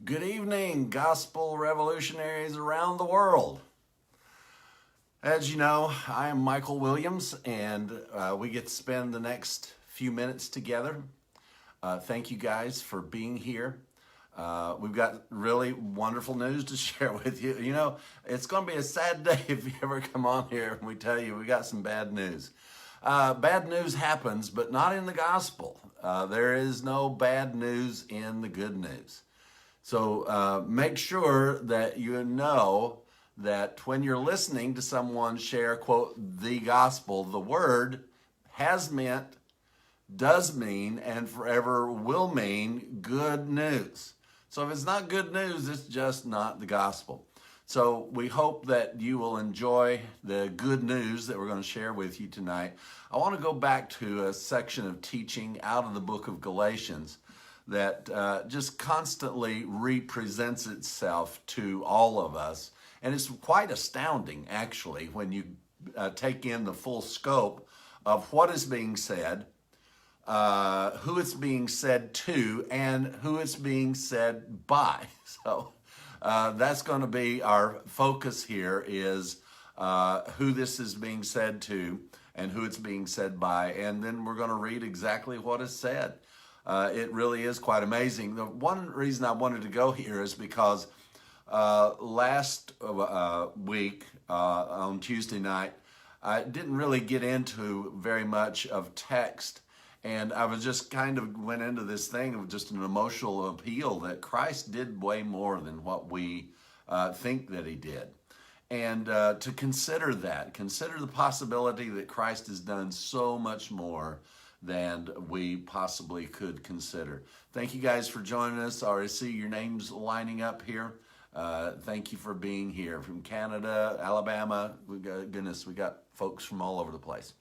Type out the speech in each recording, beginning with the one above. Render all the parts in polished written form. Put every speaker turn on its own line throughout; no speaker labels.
Good evening, gospel revolutionaries around the world. As you know, I am Michael Williams, and we get to spend the next few minutes together. Thank you guys for being here. We've got really wonderful news to share with you. You know, it's going to be a sad day if you ever come on here and we tell you we got some bad news. Bad news happens, but not in the gospel. There is no bad news in the good news. So make sure that you know that when you're listening to someone share, quote, the gospel, the word has meant, does mean, and forever will mean good news. So if it's not good news, it's just not the gospel. So we hope that you will enjoy the good news that we're going to share with you tonight. I want to go back to a section of teaching out of the book of Galatians that just constantly represents itself to all of us. And it's quite astounding, actually, when you take in the full scope of what is being said, who it's being said to, and who it's being said by. So that's going to be our focus here, is who this is being said to and who it's being said by. And then we're going to read exactly what is said. It really is quite amazing. The one reason I wanted to go here is because last week on Tuesday night, I didn't really get into very much of text, and I was just kind of went into this thing of just an emotional appeal that Christ did way more than what we think that he did. And to consider the possibility that Christ has done so much more than we possibly could consider. Thank you guys for joining us. I already see your names lining up here. Thank you for being here from Canada, Alabama. We got folks from all over the place.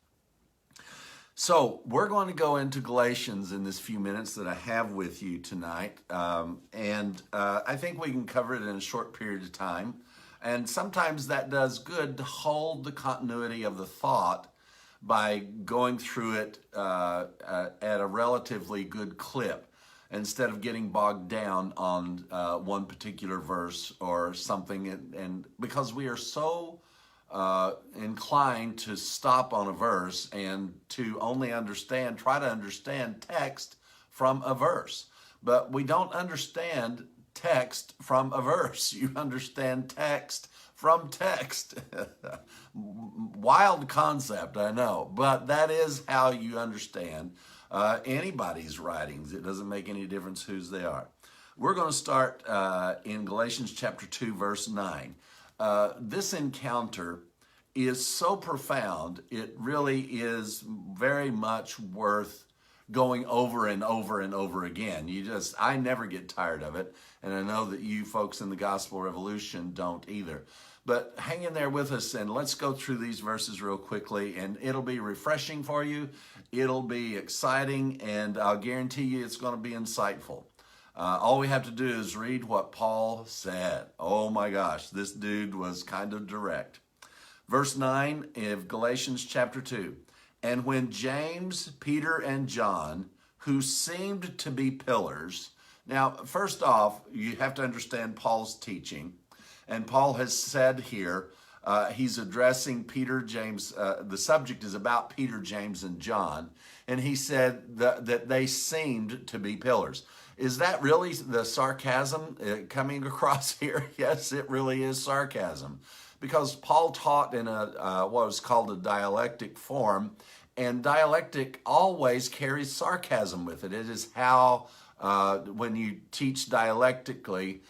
So we're going to go into Galatians in this few minutes that I have with you tonight. I think we can cover it in a short period of time. And sometimes that does good to hold the continuity of the thought by going through it at a relatively good clip, instead of getting bogged down on one particular verse or something. And because we are so inclined to stop on a verse and to only try to understand text from a verse. But we don't understand text from a verse. You understand text from text. Wild concept, I know, but that is how you understand anybody's writings. It doesn't make any difference whose they are. We're going to start in Galatians chapter 2, verse 9. This encounter is so profound, it really is very much worth going over and over and over again. I never get tired of it, and I know that you folks in the Gospel Revolution don't either. But hang in there with us, and let's go through these verses real quickly, and it'll be refreshing for you. It'll be exciting, and I'll guarantee you it's going to be insightful. All we have to do is read what Paul said. Oh my gosh, this dude was kind of direct. Verse 9 of Galatians chapter 2. And when James, Peter, and John, who seemed to be pillars. Now, first off, you have to understand Paul's teaching. And Paul has said here, he's addressing Peter, James. The subject is about Peter, James, and John. And he said that they seemed to be pillars. Is that really the sarcasm coming across here? Yes, it really is sarcasm. Because Paul taught in what was called a dialectic form, and dialectic always carries sarcasm with it. It is how, when you teach dialectically,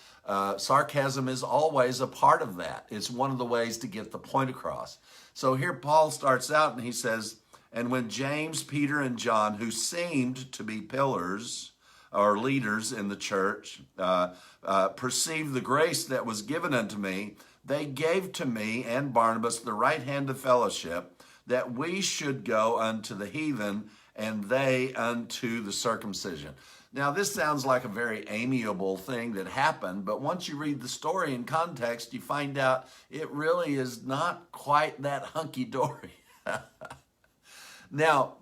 sarcasm is always a part of that. It's one of the ways to get the point across. So here Paul starts out and he says, and when James, Peter, and John, who seemed to be pillars or leaders in the church, perceived the grace that was given unto me, they gave to me and Barnabas the right hand of fellowship, that we should go unto the heathen, and they unto the circumcision. Now, this sounds like a very amiable thing that happened, but once you read the story in context, you find out it really is not quite that hunky-dory. Now,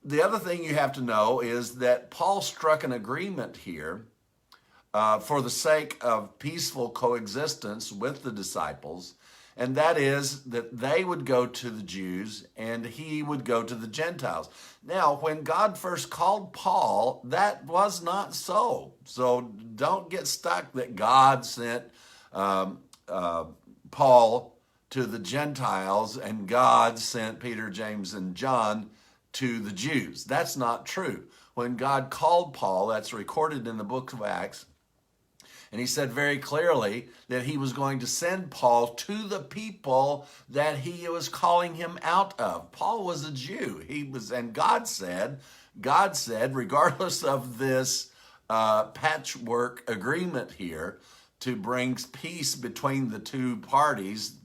the other thing you have to know is that Paul struck an agreement here for the sake of peaceful coexistence with the disciples, and that is that they would go to the Jews and he would go to the Gentiles. Now, when God first called Paul, that was not so. So don't get stuck that God sent Paul to the Gentiles and God sent Peter, James, and John to the Jews. That's not true. When God called Paul, that's recorded in the book of Acts, and he said very clearly that he was going to send Paul to the people that he was calling him out of. Paul was a Jew. And God said, regardless of this patchwork agreement here to bring peace between the two parties,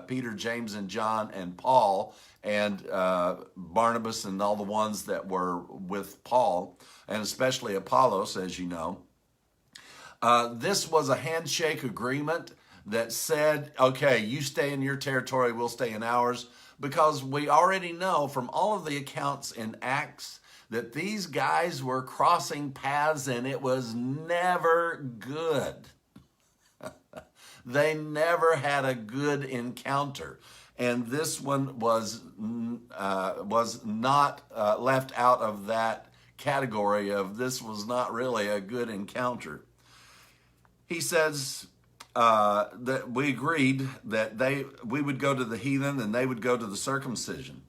Peter, James, and John, and Paul, and Barnabas, and all the ones that were with Paul, and especially Apollos, as you know. This was a handshake agreement that said, okay, you stay in your territory, we'll stay in ours, because we already know from all of the accounts in Acts that these guys were crossing paths and it was never good. They never had a good encounter. And this one was not left out of that category of this was not really a good encounter. He says that we agreed that we would go to the heathen and they would go to the circumcision.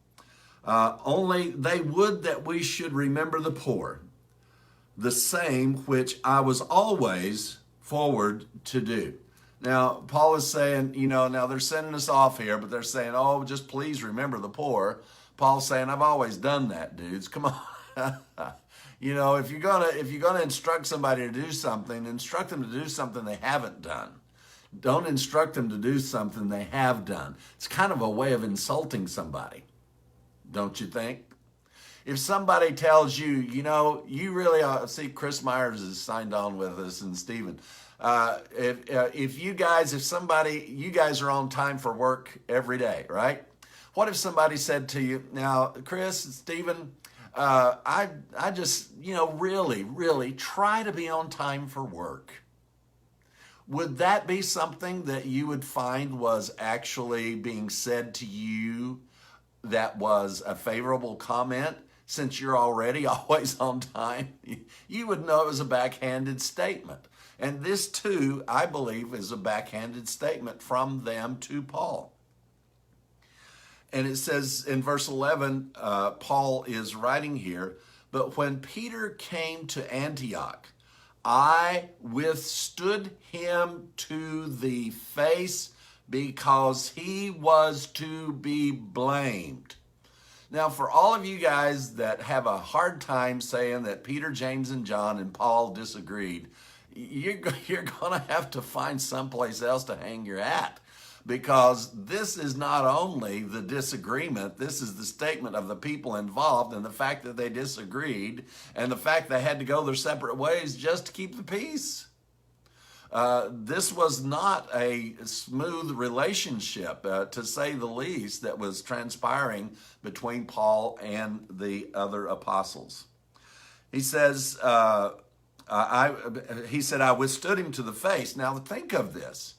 Only they would that we should remember the poor, the same which I was always forward to do. Now, Paul is saying, now they're sending us off here, but they're saying, oh, just please remember the poor. Paul's saying, I've always done that, dudes. Come on. If you're gonna instruct somebody to do something, instruct them to do something they haven't done. Don't instruct them to do something they have done. It's kind of a way of insulting somebody, don't you think? If somebody tells you, you really ought, see, Chris Myers is signed on with us, and Stephen. If you guys are on time for work every day, right? What if somebody said to you, now, Chris, Stephen, I just, really, really try to be on time for work. Would that be something that you would find was actually being said to you that was a favorable comment? Since you're already always on time, you would know it was a backhanded statement. And this too, I believe, is a backhanded statement from them to Paul. And it says in verse 11, Paul is writing here, but when Peter came to Antioch, I withstood him to the face because he was to be blamed. Now, for all of you guys that have a hard time saying that Peter, James, and John and Paul disagreed, you're going to have to find someplace else to hang your hat. Because this is not only the disagreement, this is the statement of the people involved and the fact that they disagreed and the fact they had to go their separate ways just to keep the peace. This was not a smooth relationship, to say the least, that was transpiring between Paul and the other apostles. He says, I withstood him to the face. Now think of this.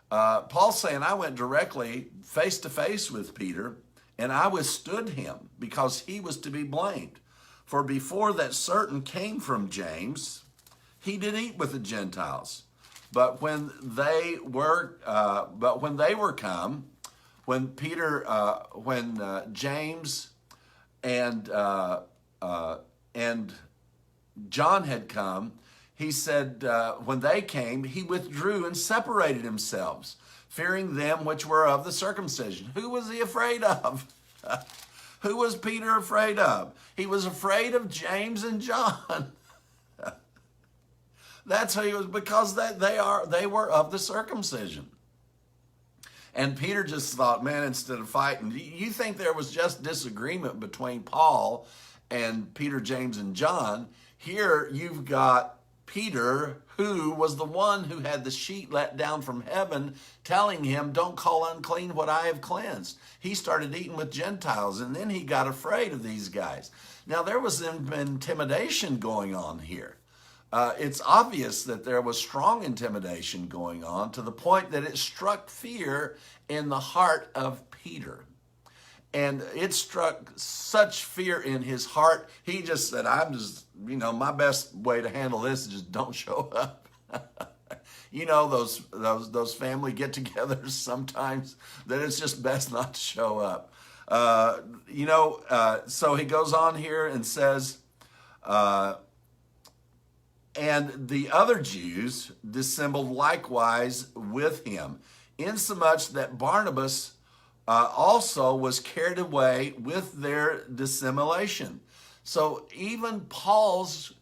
Paul's saying, I went directly face to face with Peter, and I withstood him because he was to be blamed. For before that certain came from James, he did eat with the Gentiles. But when they were come, when James and John had come, he said, when they came, he withdrew and separated himself, fearing them which were of the circumcision. Who was he afraid of? Who was Peter afraid of? He was afraid of James and John. That's who he was, because they were of the circumcision. And Peter just thought, man, instead of fighting, you think there was just disagreement between Paul and Peter, James, and John. Here you've got Peter, who was the one who had the sheet let down from heaven telling him, don't call unclean what I have cleansed. He started eating with Gentiles, and then he got afraid of these guys. Now, there was intimidation going on here. it's obvious that there was strong intimidation going on to the point that it struck fear in the heart of Peter. And it struck such fear in his heart, he just said, my best way to handle this is just don't show up. You know, those family get-togethers sometimes that it's just best not to show up. So he goes on here and says, and the other Jews dissembled likewise with him, insomuch that Barnabas also was carried away with their dissimulation. So even Paul's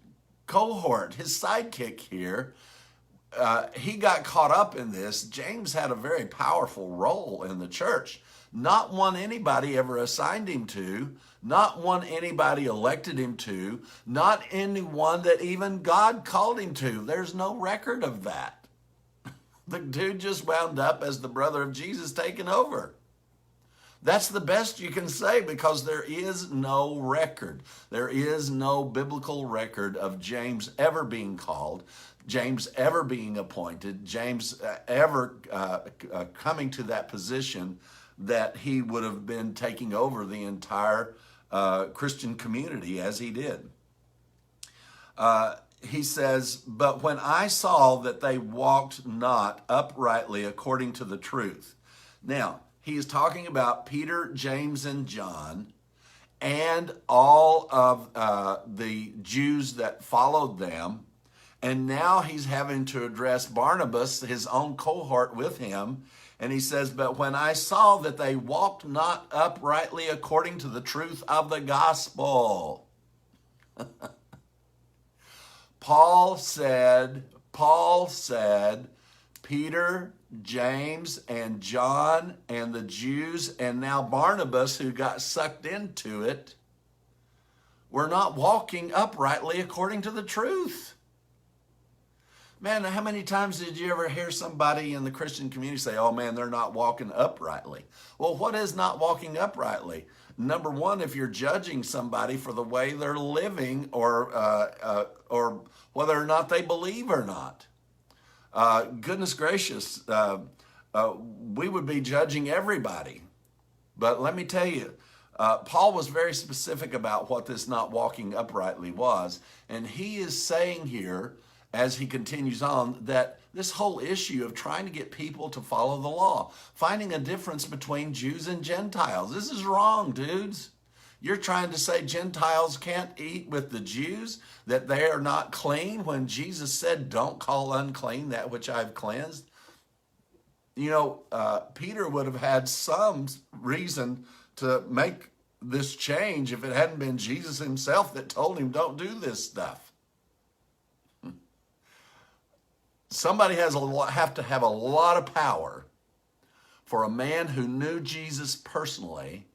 cohort, his sidekick here, he got caught up in this. James had a very powerful role in the church. Not one anybody ever assigned him to, not one anybody elected him to, not anyone that even God called him to. There's no record of that. The dude just wound up as the brother of Jesus taking over. That's the best you can say, because there is no record. There is no biblical record of James ever being called, James ever being appointed, James ever coming to that position that he would have been taking over the entire Christian community as he did. He says, but when I saw that they walked not uprightly according to the truth. Now, he is talking about Peter, James, and John, and all of the Jews that followed them. And now he's having to address Barnabas, his own cohort with him. And he says, but when I saw that they walked not uprightly according to the truth of the gospel. Paul said, Peter, James, and John, and the Jews, and now Barnabas, who got sucked into it, were not walking uprightly according to the truth. Man, how many times did you ever hear somebody in the Christian community say, oh man, they're not walking uprightly? Well, what is not walking uprightly? Number one, if you're judging somebody for the way they're living or whether or not they believe or not. Goodness gracious, we would be judging everybody. But let me tell you, Paul was very specific about what this not walking uprightly was. And he is saying here, as he continues on, that this whole issue of trying to get people to follow the law, finding a difference between Jews and Gentiles, this is wrong, dudes. You're trying to say Gentiles can't eat with the Jews, that they are not clean, when Jesus said, don't call unclean that which I've cleansed. You know, Peter would have had some reason to make this change if it hadn't been Jesus himself that told him, don't do this stuff. Somebody have to have a lot of power for a man who knew Jesus personally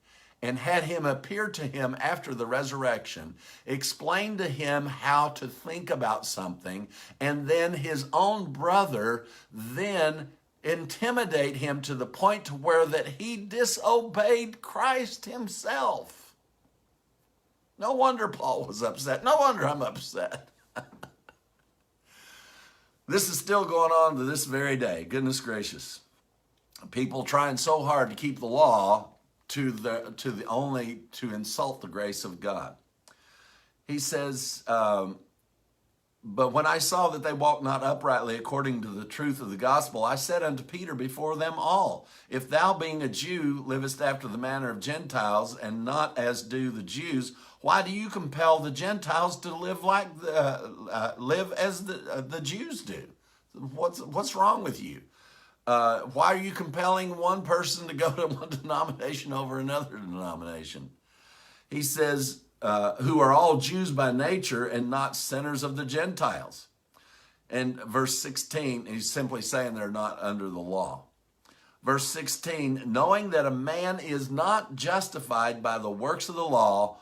and had him appear to him after the resurrection, explain to him how to think about something, and then his own brother then intimidate him to the point to where that he disobeyed Christ himself. No wonder Paul was upset. No wonder I'm upset. This is still going on to this very day. Goodness gracious. People trying so hard to keep the law to insult the grace of God. He says, but when I saw that they walked not uprightly according to the truth of the gospel, I said unto Peter before them all, if thou being a Jew livest after the manner of Gentiles, and not as do the Jews, why do you compel the Gentiles to live like live as the Jews do? What's wrong with you? Why are you compelling one person to go to one denomination over another denomination? He says, who are all Jews by nature and not sinners of the Gentiles. And verse 16, he's simply saying they're not under the law. Verse 16, knowing that a man is not justified by the works of the law,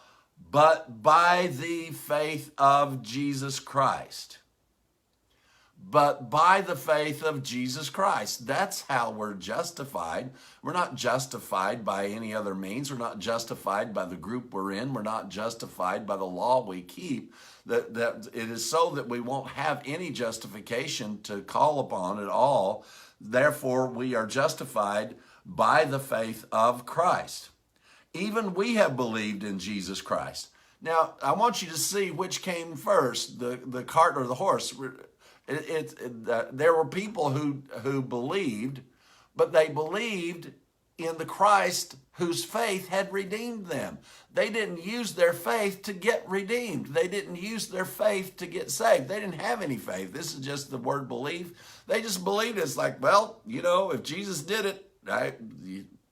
but by the faith of Jesus Christ. but by the faith of Jesus Christ. That's how we're justified. We're not justified by any other means. We're not justified by the group we're in. We're not justified by the law we keep. That it is so that we won't have any justification to call upon at all. Therefore, we are justified by the faith of Christ. Even we have believed in Jesus Christ. Now, I want you to see which came first, the cart or the horse. There were people who believed, but they believed in the Christ whose faith had redeemed them. They didn't use their faith to get redeemed. They didn't use their faith to get saved. They didn't have any faith. This is just the word believe. They just believed. It's like, well, if Jesus did it,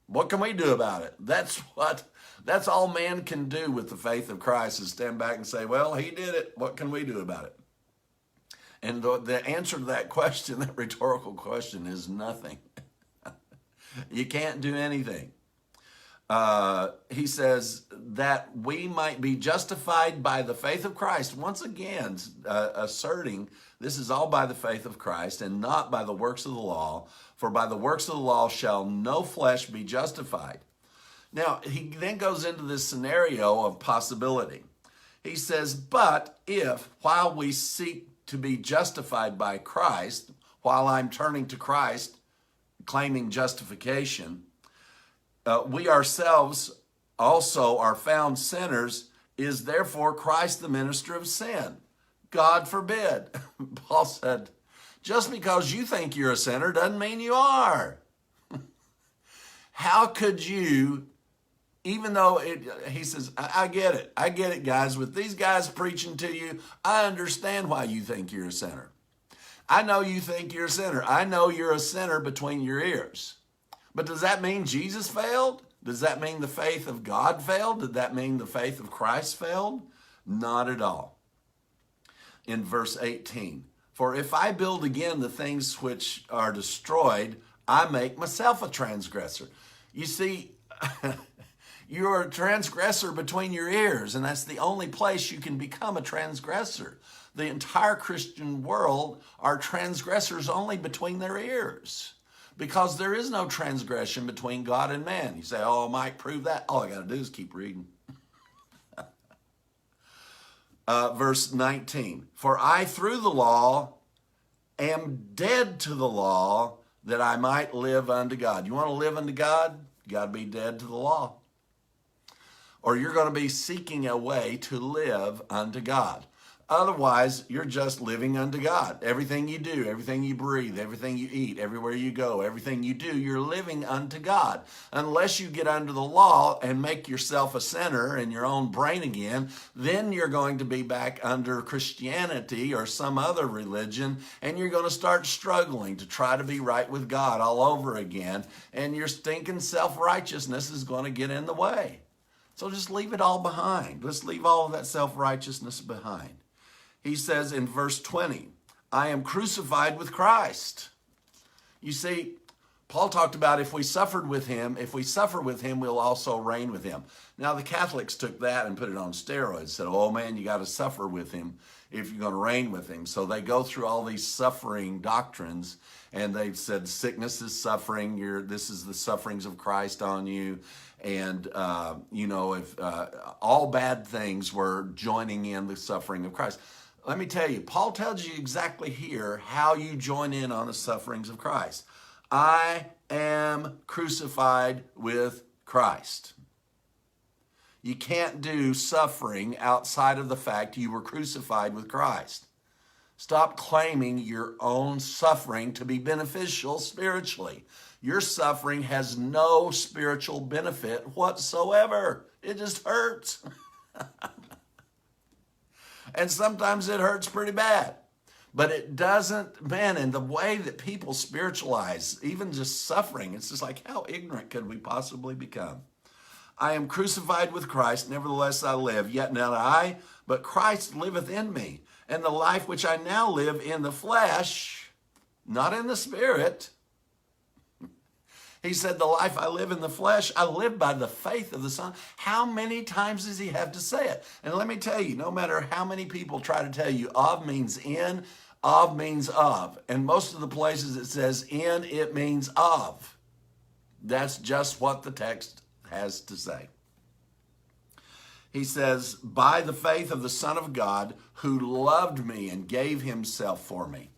what can we do about it? That's all man can do with the faith of Christ, is stand back and say, well, he did it. What can we do about it? And the answer to that question, that rhetorical question, is nothing. You can't do anything. He says that we might be justified by the faith of Christ. Once again, asserting this is all by the faith of Christ and not by the works of the law. For by the works of the law shall no flesh be justified. Now, he then goes into this scenario of possibility. He says, but if while we seek to be justified by Christ, while I'm turning to Christ, claiming justification, we ourselves also are found sinners, is therefore Christ the minister of sin? God forbid. Paul said, just because you think you're a sinner doesn't mean you are. How could you, even though he says, I get it, guys. With these guys preaching to you, I understand why you think you're a sinner. I know you think you're a sinner. I know you're a sinner between your ears. But does that mean Jesus failed? Does that mean the faith of God failed? Did that mean the faith of Christ failed? Not at all. In verse 18, for if I build again the things which are destroyed, I make myself a transgressor. You see, you're a transgressor between your ears, and that's the only place you can become a transgressor. The entire Christian world are transgressors only between their ears, because there is no transgression between God and man. You say, oh, Mike, prove that. All I got to do is keep reading. Verse 19, for I through the law am dead to the law that I might live unto God. You want to live unto God? You got to be dead to the law. Or you're going to be seeking a way to live unto God. Otherwise, you're just living unto God. Everything you do, everything you breathe, everything you eat, everywhere you go, everything you do, you're living unto God. Unless you get under the law and make yourself a sinner in your own brain again, then you're going to be back under Christianity or some other religion, and you're going to start struggling to try to be right with God all over again, and your stinking self-righteousness is going to get in the way. So just leave it all behind. Let's leave all of that self-righteousness behind. He says in verse 20, I am crucified with Christ. You see, Paul talked about if we suffer with him, we'll also reign with him. Now, the Catholics took that and put it on steroids, said, oh man, you got to suffer with him if you're going to reign with him. So they go through all these suffering doctrines, and they've said sickness is suffering, this is the sufferings of Christ on you. And, if all bad things were joining in the suffering of Christ. Let me tell you, Paul tells you exactly here how you join in on the sufferings of Christ. I am crucified with Christ. You can't do suffering outside of the fact you were crucified with Christ. Stop claiming your own suffering to be beneficial spiritually. Your suffering has no spiritual benefit whatsoever. It just hurts. And sometimes it hurts pretty bad. But it doesn't, man, and the way that people spiritualize, even just suffering, it's just like, how ignorant could we possibly become? I am crucified with Christ, nevertheless I live, yet not I, but Christ liveth in me. And the life which I now live in the flesh, not in the spirit. He said, the life I live in the flesh, I live by the faith of the Son. How many times does he have to say it? And let me tell you, no matter how many people try to tell you of means in, Of means of. And most of the places it says in, it means of. That's just what the text has to say. He says, by the faith of the Son of God, who loved me and gave himself for me.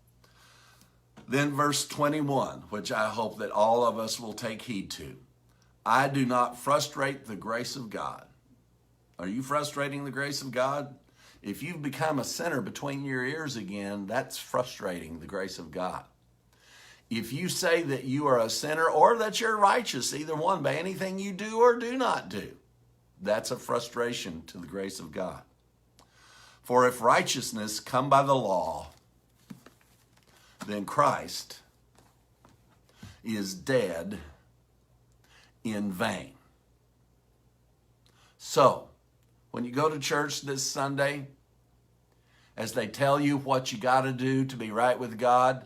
Then verse 21, which I hope that all of us will take heed to. I do not frustrate the grace of God. Are you frustrating the grace of God? If you've become a sinner between your ears again, that's frustrating the grace of God. If you say that you are a sinner or that you're righteous, either one, by anything you do or do not do, that's a frustration to the grace of God. For if righteousness come by the law, then Christ is dead in vain. So, when you go to church this Sunday, as they tell you what you got to do to be right with God,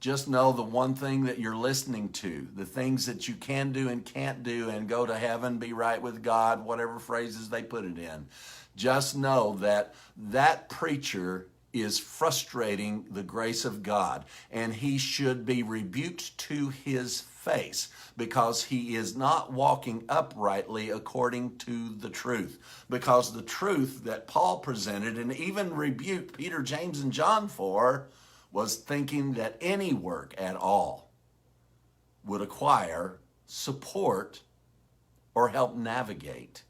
just know the one thing that you're listening to, the things that you can do and can't do and go to heaven, be right with God, whatever phrases they put it in. Just know that that preacher is frustrating the grace of God, and he should be rebuked to his face because he is not walking uprightly according to the truth. Because the truth that Paul presented and even rebuked Peter, James, and John for was thinking that any work at all would acquire support or help navigate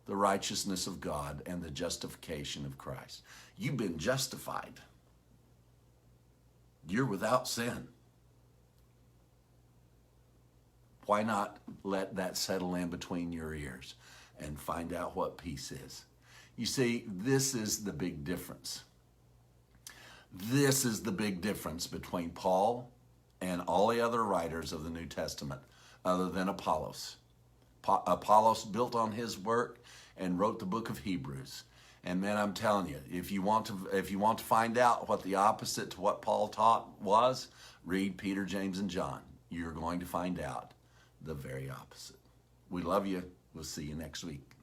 the righteousness of God and the justification of Christ. You've been justified. You're without sin. Why not let that settle in between your ears and find out what peace is? You see, this is the big difference. This is the big difference between Paul and all the other writers of the New Testament other than Apollos. Apollos built on his work and wrote the book of Hebrews. And man, I'm telling you, if you want to find out what the opposite to what Paul taught was, read Peter, James, and John. You're going to find out the very opposite. We love you. We'll see you next week.